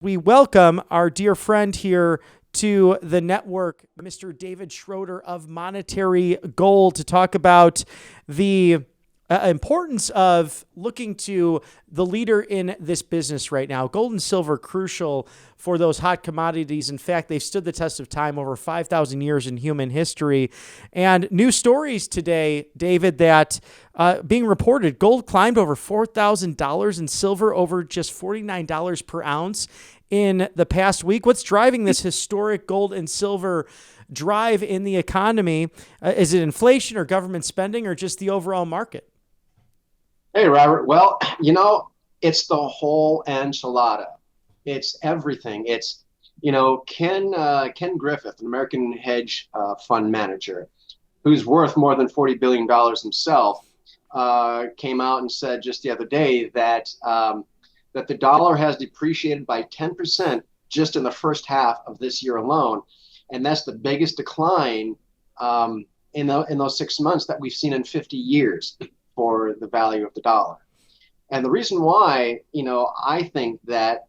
We welcome our dear friend here to the network, Mr. David Schroeder of Monetary Gold, to talk about the importance of looking to the leader in this business right now. Gold and silver crucial for those hot commodities. In fact, they've stood the test of time over 5,000 years in human history. And new stories today, David, that being reported, gold climbed over $4,000 and silver over just $49 per ounce in the past week. What's driving this historic gold and silver drive in the economy? Is it inflation or government spending or just the overall market? Hey, Robert. Well, it's the whole enchilada. It's everything. It's, Ken Griffith, an American hedge fund manager, who's worth more than $40 billion himself, came out and said just the other day that that the dollar has depreciated by 10% just in the first half of this year alone, and that's the biggest decline in those 6 months that we've seen in 50 years. For the value of the dollar. And the reason why, I think that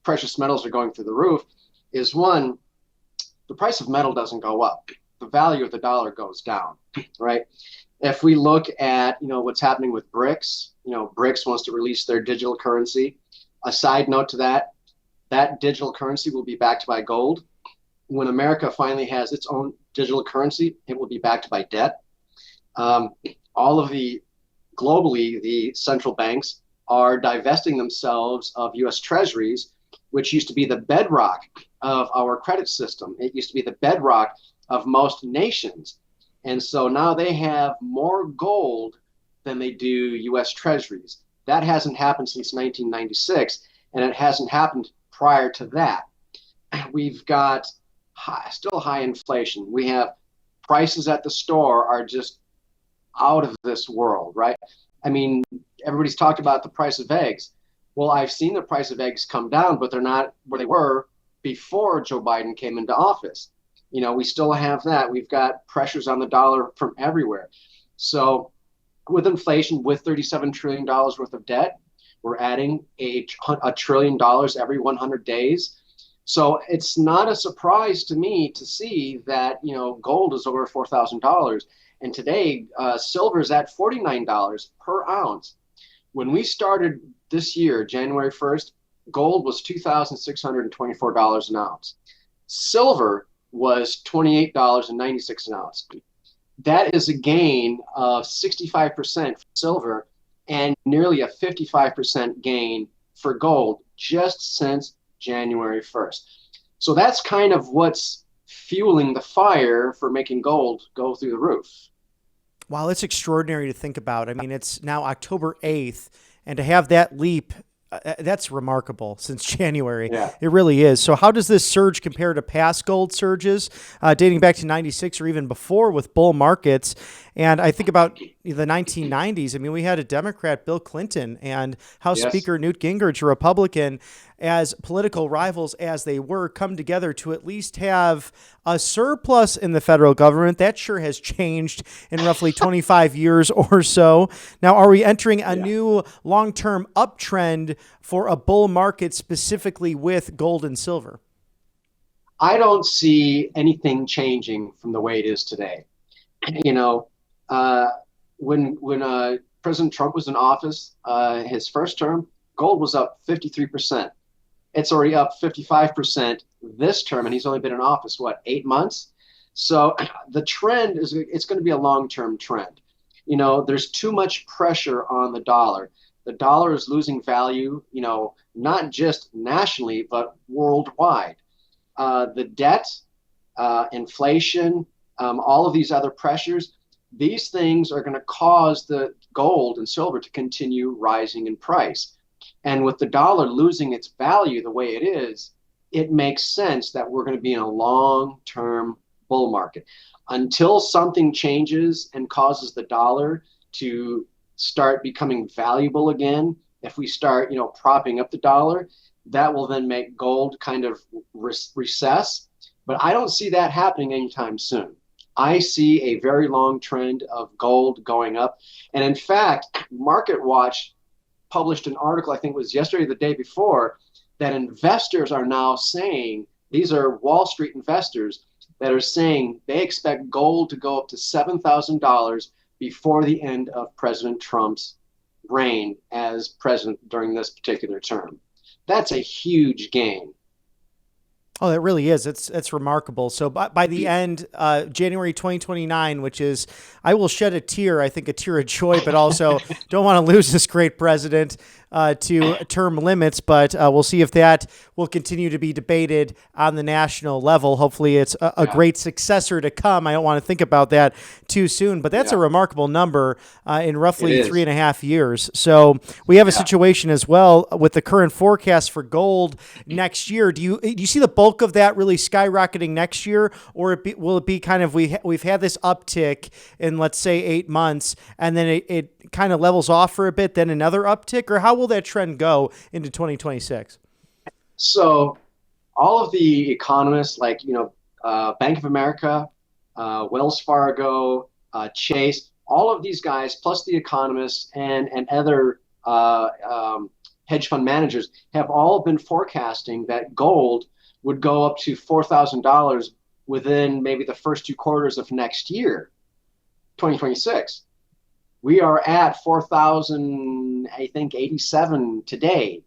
precious metals are going through the roof is, one, the price of metal doesn't go up. The value of the dollar goes down, right? If we look at, what's happening with BRICS, BRICS wants to release their digital currency. A side note to that, that digital currency will be backed by gold. When America finally has its own digital currency, it will be backed by debt. Globally, the central banks are divesting themselves of U.S. treasuries, which used to be the bedrock of our credit system. It used to be the bedrock of most nations. And so now they have more gold than they do U.S. treasuries. That hasn't happened since 1996, and it hasn't happened prior to that. We've got still high inflation. We have prices at the store are just out of this world, right? I mean, everybody's talked about the price of eggs. Well, I've seen the price of eggs come down, but they're not where they were before Joe Biden came into office. We still have that. We've got pressures on the dollar from everywhere. So with inflation, with $37 trillion worth of debt, we're adding a $1 trillion every 100 days. So it's not a surprise to me to see that, gold is over $4,000. And today, silver is at $49 per ounce. When we started this year, January 1st, gold was $2,624 an ounce. Silver was $28.96 an ounce. That is a gain of 65% for silver and nearly a 55% gain for gold just since January 1st. So that's kind of what's fueling the fire for making gold go through the roof. Wow, it's extraordinary to think about. I mean, it's now October 8th, and to have that leap, that's remarkable since January. Yeah. It really is. So how does this surge compare to past gold surges dating back to 96 or even before with bull markets? And I think about the 1990s. I mean, we had a Democrat, Bill Clinton, and House Yes. Speaker Newt Gingrich, a Republican, as political rivals as they were, come together to at least have a surplus in the federal government. That sure has changed in roughly 25 years or so. Now, are we entering a new long-term uptrend for a bull market specifically with gold and silver? I don't see anything changing from the way it is today. You know, when President Trump was in office, his first term, gold was up 53%. It's already up 55% this term, and he's only been in office, 8 months? So the trend it's going to be a long-term trend. There's too much pressure on the dollar. The dollar is losing value, not just nationally, but worldwide. The debt, inflation, all of these other pressures, these things are going to cause the gold and silver to continue rising in price. And with the dollar losing its value the way it is, it makes sense that we're going to be in a long-term bull market. Until something changes and causes the dollar to start becoming valuable again, if we start, propping up the dollar, that will then make gold kind of recess. But I don't see that happening anytime soon. I see a very long trend of gold going up. And in fact, Market Watch published an article, I think it was yesterday or the day before, that investors are now saying, these are Wall Street investors that are saying they expect gold to go up to $7,000 before the end of President Trump's reign as president during this particular term. That's a huge gain. Oh, that really is. It's remarkable. So by the end, January 2029, which is, I will shed a tear. I think a tear of joy, but also don't want to lose this great president to term limits. But we'll see if that will continue to be debated on the national level. Hopefully, it's a great successor to come. I don't want to think about that too soon, but that's a remarkable number in roughly 3.5 years. So we have a situation as well with the current forecast for gold next year. Do you see the bulk of that really skyrocketing next year, or will it be kind of we've had this uptick in, let's say, 8 months, and then it kind of levels off for a bit, then another uptick, or how will that trend go into 2026? So all of the economists, like Bank of America, Wells Fargo, Chase, all of these guys, plus the economists and other hedge fund managers, have all been forecasting that gold would go up to $4,000 within maybe the first 2 quarters of next year, 2026. We are at 4,000, I think, 87 today.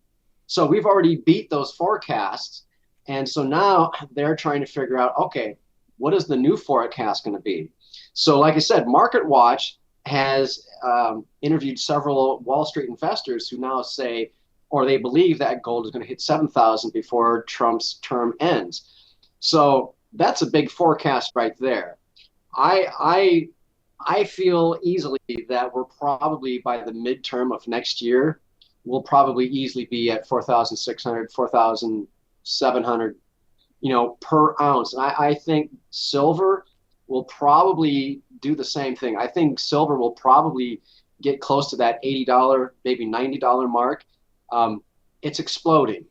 So we've already beat those forecasts. And so now they're trying to figure out, okay, what is the new forecast going to be? So like I said, Market Watch has interviewed several Wall Street investors who now say, or they believe that gold is going to hit 7,000 before Trump's term ends. So that's a big forecast right there. I feel easily that we're probably by the midterm of next year, we'll probably easily be at 4,600, 4,700, per ounce. And I think silver will probably do the same thing. I think silver will probably get close to that $80, maybe $90 mark. It's exploding.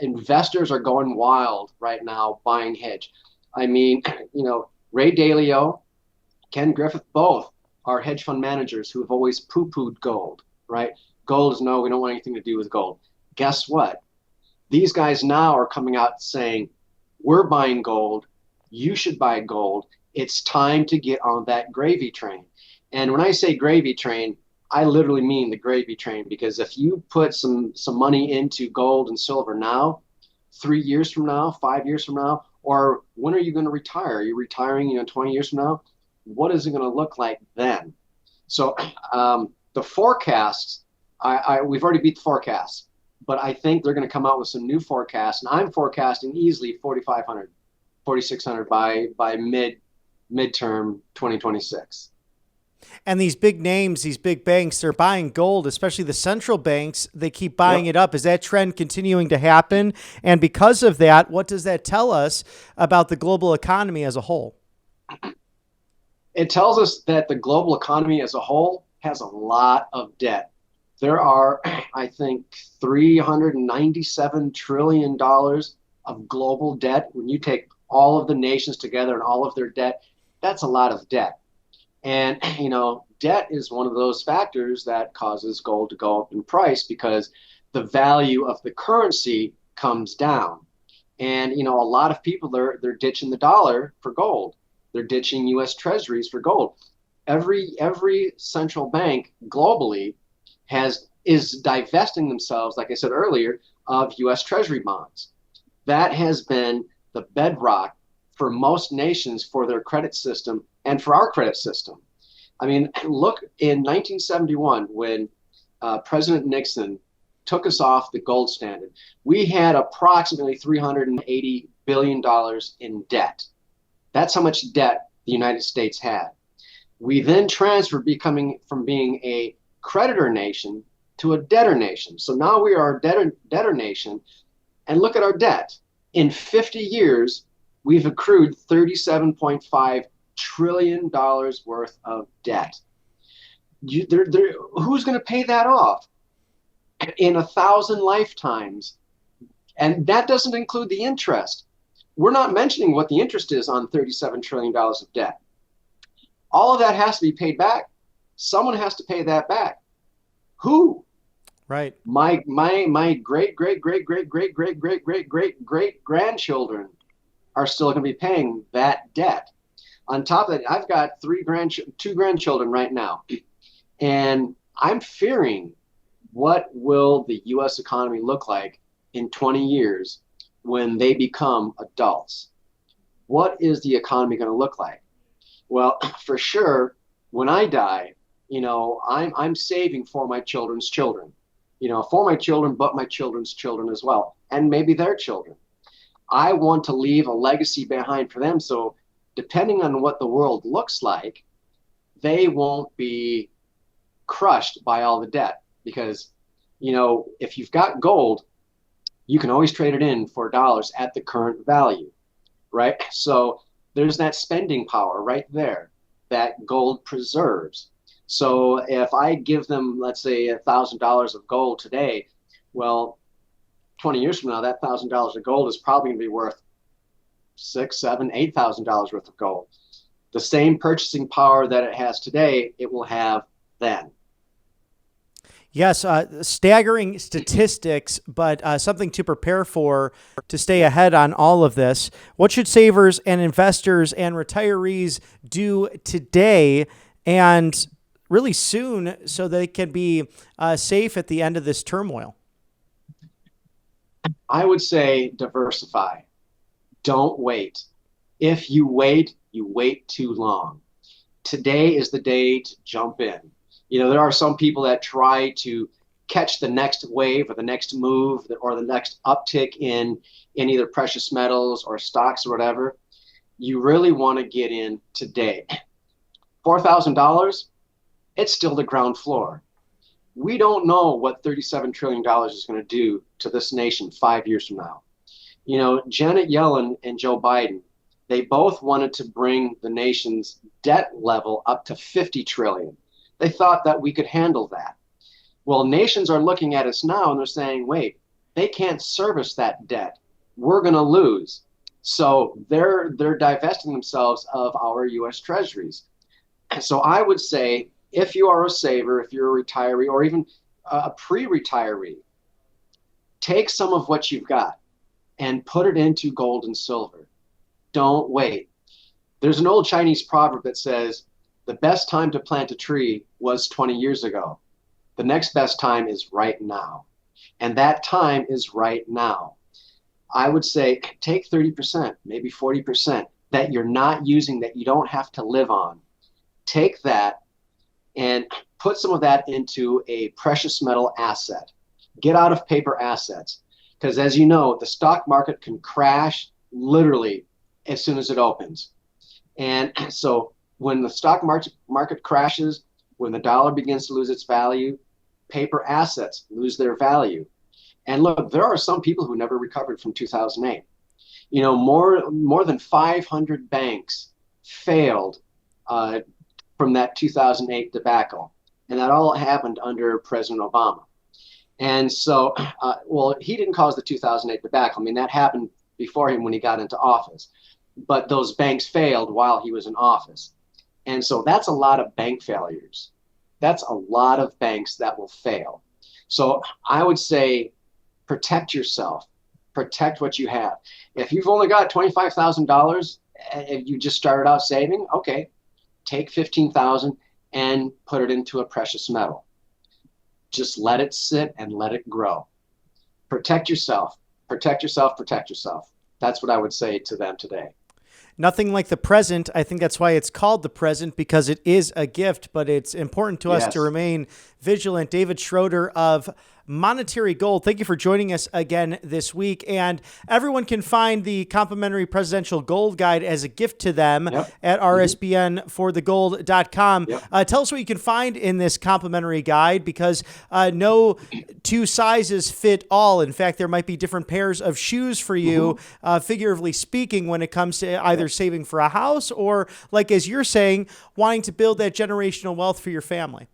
Investors are going wild right now buying hedge. I mean, Ray Dalio, Ken Griffith, both are hedge fund managers who have always poo-pooed gold, right? Gold is no, we don't want anything to do with gold. Guess what? These guys now are coming out saying, we're buying gold. You should buy gold. It's time to get on that gravy train. And when I say gravy train, I literally mean the gravy train, because if you put some money into gold and silver now, 3 years from now, 5 years from now, or when are you going to retire? Are you retiring, 20 years from now? What is it going to look like then? So the forecasts, we've already beat the forecasts, but I think they're going to come out with some new forecasts, and I'm forecasting easily 4,500, 4,600 by midterm 2026. And these big names, these big banks, they're buying gold, especially the central banks. They keep buying it up. Is that trend continuing to happen? And because of that, what does that tell us about the global economy as a whole? It tells us that the global economy as a whole has a lot of debt. There are, I think, $397 trillion of global debt. When you take all of the nations together and all of their debt, that's a lot of debt. And, debt is one of those factors that causes gold to go up in price, because the value of the currency comes down. And, a lot of people, they're ditching the dollar for gold. They're ditching U.S. Treasuries for gold. Every central bank globally is divesting themselves, like I said earlier, of U.S. Treasury bonds. That has been the bedrock for most nations for their credit system and for our credit system. I mean, look, in 1971, when President Nixon took us off the gold standard, we had approximately $380 billion in debt. That's how much debt the United States had. We then transferred from being a creditor nation to a debtor nation. So now we are a debtor nation, and look at our debt. In 50 years, we've accrued $37.5 trillion worth of debt. Who's going to pay that off in 1,000 lifetimes? And that doesn't include the interest. We're not mentioning what the interest is on $37 trillion of debt. All of that has to be paid back. Someone has to pay that back. Who? Right. My great great great great great great great great great great grandchildren are still going to be paying that debt. On top of that, I've got two grandchildren right now, and I'm fearing what will the U.S. economy look like in 20 years when they become adults? What is the economy going to look like? Well, for sure, when I die, I'm saving for my children's children, for my children, but my children's children as well, and maybe their children. I want to leave a legacy behind for them. So depending on what the world looks like, they won't be crushed by all the debt because, if you've got gold, you can always trade it in for dollars at the current value, right? So there's that spending power right there that gold preserves. So if I give them, let's say, $1,000 of gold today, well, 20 years from now, that $1,000 of gold is probably going to be worth $6,000, $7,000, $8,000 worth of gold. The same purchasing power that it has today, it will have then. Yes, staggering statistics, but something to prepare for to stay ahead on all of this. What should savers and investors and retirees do today and really soon so they can be safe at the end of this turmoil? I would say diversify. Don't wait. If you wait too long. Today is the day to jump in. There are some people that try to catch the next wave or the next move or the next uptick in either precious metals or stocks or whatever. You really want to get in today. $4,000, it's still the ground floor. We don't know what $37 trillion is going to do to this nation 5 years from now. Janet Yellen and Joe Biden, they both wanted to bring the nation's debt level up to 50 trillion. They thought that we could handle that. Well, nations are looking at us now and they're saying, wait, they can't service that debt. We're going to lose. So they're divesting themselves of our U.S. treasuries. So I would say if you are a saver, if you're a retiree, or even a pre-retiree, take some of what you've got and put it into gold and silver. Don't wait. There's an old Chinese proverb that says, the best time to plant a tree was 20 years ago. The next best time is right now. And that time is right now. I would say take 30%, maybe 40% that you're not using, that you don't have to live on. Take that and put some of that into a precious metal asset. Get out of paper assets. Because as you know, the stock market can crash literally as soon as it opens. And so when the stock market crashes, when the dollar begins to lose its value, paper assets lose their value. And look, there are some people who never recovered from 2008. More than 500 banks failed from that 2008 debacle. And that all happened under President Obama. And so, he didn't cause the 2008 debacle. I mean, that happened before him when he got into office. But those banks failed while he was in office. And so that's a lot of bank failures. That's a lot of banks that will fail. So I would say protect yourself. Protect what you have. If you've only got $25,000 and you just started out saving, okay, take $15,000 and put it into a precious metal. Just let it sit and let it grow. Protect yourself. Protect yourself. Protect yourself. That's what I would say to them today. Nothing like the present. I think that's why it's called the present, because it is a gift, but it's important to us to remain vigilant. David Schroeder of Monetary Gold, thank you for joining us again this week. And everyone can find the complimentary presidential gold guide as a gift to them at rsbnforthegold.com. Tell us what you can find in this complimentary guide, because no two sizes fit all. In fact, there might be different pairs of shoes for you, figuratively speaking, when it comes to either saving for a house or, like as you're saying, wanting to build that generational wealth for your family.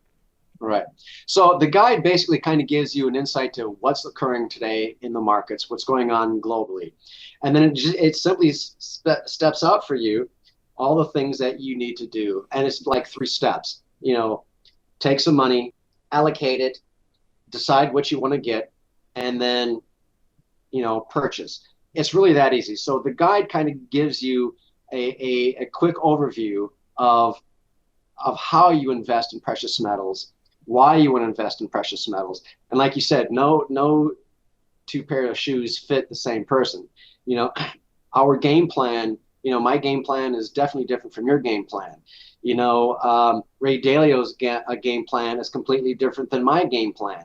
Right. So the guide basically kind of gives you an insight to what's occurring today in the markets, what's going on globally. And then it simply steps out for you all the things that you need to do. And it's like 3 steps. Take some money, allocate it, decide what you want to get, and then, purchase. It's really that easy. So the guide kind of gives you a quick overview of how you invest in precious metals, why you want to invest in precious metals. And like you said, no two pair of shoes fit the same person. Our game plan, my game plan is definitely different from your game plan. Ray Dalio's game plan is completely different than my game plan.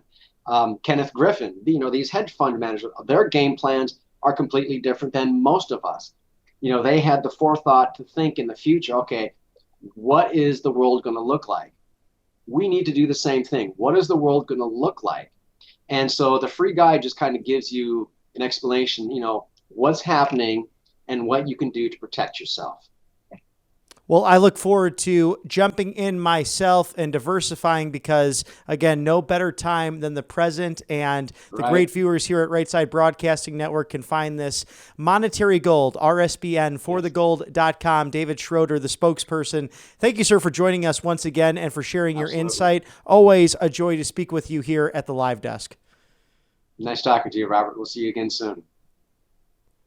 Kenneth Griffin, these hedge fund managers, their game plans are completely different than most of us. They had the forethought to think in the future, okay, what is the world going to look like? We need to do the same thing. What is the world going to look like? And so the free guide just kind of gives you an explanation, what's happening and what you can do to protect yourself. Well, I look forward to jumping in myself and diversifying because, again, no better time than the present. And the great viewers here at Right Side Broadcasting Network can find this Monetary Gold, RSBN, forthegold.com. David Schroeder, the spokesperson. Thank you, sir, for joining us once again and for sharing your insight. Always a joy to speak with you here at the live desk. Nice talking to you, Robert. We'll see you again soon.